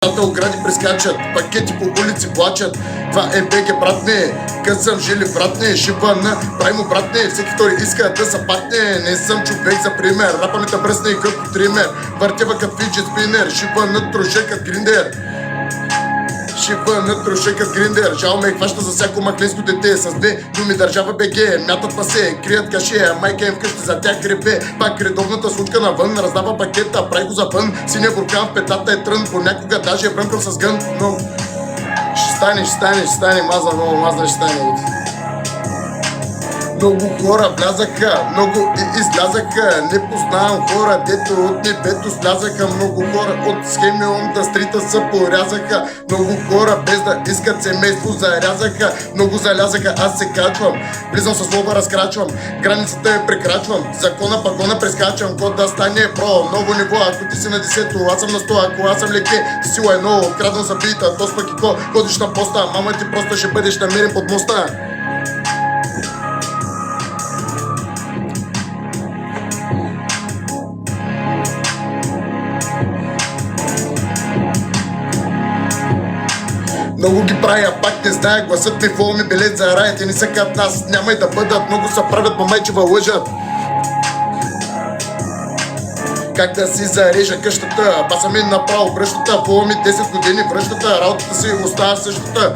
Огради прескачат, пакети по улици плачат. Това е БГ, братне, късам жили, братне, шипа на праймо, братне. Всеки втори иска да са патне. Не съм човек за пример, рапа ми да бръсне и като тример. Въртева като фиджет спинер, шипа на труше като гриндер. Шипа на труше като гриндер. Жал ме хваща за всяко маклинско дете. С две думи държава БГ, мятат пасе, крият каше, а майка им вкъщи за тях крепе. Пак редовната случка навън, раздава пакета, прави го завън. Синя буркан в петата е трън, понякога даже е бръмкал с гън. Но ще стане, маза ще стане. Много хора влязаха, много и излязаха. Не познавам хора, дето от небето слязаха. Много хора от схемионната стрита се порязаха. Много хора без да искат семейство зарязаха. Много залязаха, аз се качвам. Влизам със лоба, разкрачвам. Границата я прекрачвам. Закона пагона прескачам. Код да стане про, ново ниво. Ако ти си на 10-то, аз съм на 100. Ако аз съм леке, ти сила е ново. Крадвам са бита, то пък и ко. Ходиш на поста, мама ти просто ще бъдеш намерен под моста. Много ги правя, пак не зная, гласът ми фол ми билет за рая. Те не са като нас, няма и да бъдат, много са правят, мамайчева лъжат. Как да си зарежа къщата, паса ми направо бръщата. Фол ми 10 години връщата, работата си остава същата.